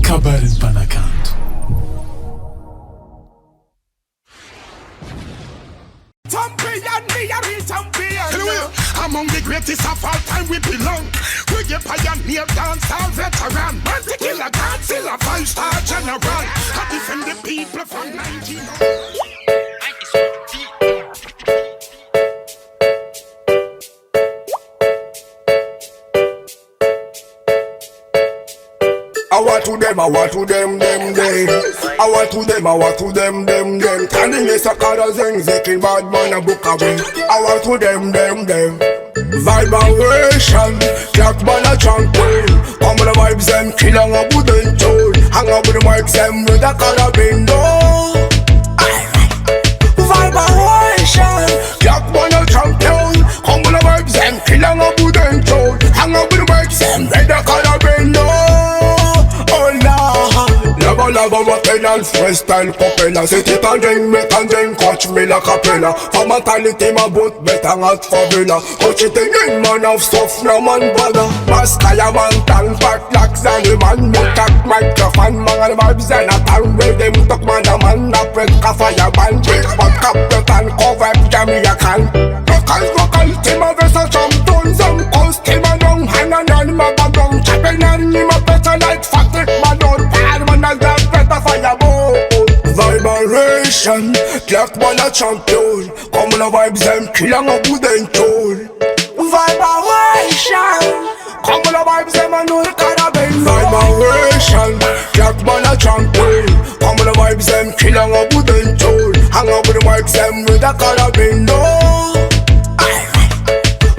Kabarin Panakanto. Champion, me a real champion. Among the greatest of all time we belong. We get pioneer, dancehall veteran. Multi killer, Godzilla, 5-star general. I defend the people from 1900. I want to them, them. I want to them. Turning this a card of zing, ziking bad man a book away. I want to them. Vibration, black man a champion. Come with the vibes them, kill on a wooden tone. Hang up with the mics them with a carabin door. Vibration, black man a champion. Come with the vibes them, kill on a wooden tone. Hang up with the mics them with a carabin door. Lava tenants, freestyle propeller. Set it and drink, make and drink, catch me like a capella. For mentality, my boat better not favela. Coach it again, man of stuff, no man bother. Maskaya man, tan, fat, locks and the man. Make a microphone, man, and vibes and a tan. With them talk, man, a man, a press, a fire band. Big but captain, cover, Jamaican. Vocal, team of us, a champion. Some coast, team a down, hang on, my bag down. Chapping and him a better like fatty, man, don't pad, man, a grab. Vibration, black man a champion. Come on the vibes them, kill on a wooden tone. Vibration, come on the vibes them and know the carabin. Vibration, black man a champion. Come on the vibes them, kill on a wooden tone. Hang up with the mics them with a carabin.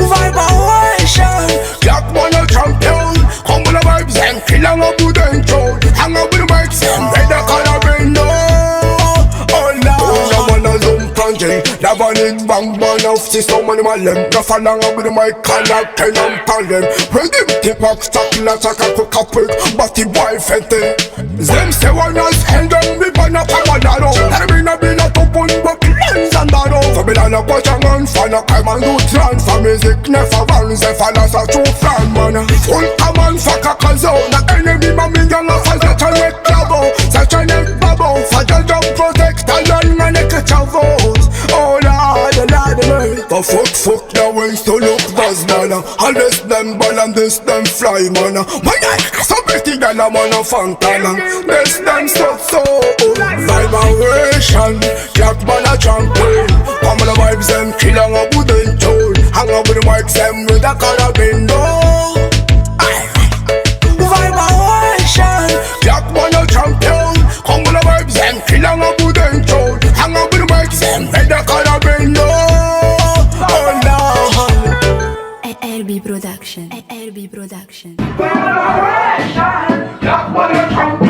Vibration, black man a champion. Come on the vibes them, kill on a wooden tone. Hang up with the mics them with a carabin. Never need bang man of see so many man them. No fall along with my collar, can and pan them. When them tip up, stop like a couple, but the boy fente. Them say one us hand them, we burn up a banana. I mean a bill up on but lens and dano. For me and a watch a man, fan a come and do trance. For music never runs, if I lost a true fan man. Full command, fuck a kazone. The enemy man, me young off as a turret trouble. Such a neck bubble, for the jump protect a young and a catch a voice. Oh Lord, the fuck the wings to look buzz man. Unless them ball and this them fly man. My God, so pretty girl I'm on a fountain. This them so vibration, black man a champion. Come on the vibes them, kill on a wooden tone. Hang up with the mics them with a carabin. Vibration, black man a champion. Come on the vibes them, kill on a wooden tone. Hang up with the mics them with a carabin. LB Production. LB Production. Vibration, black man a champion.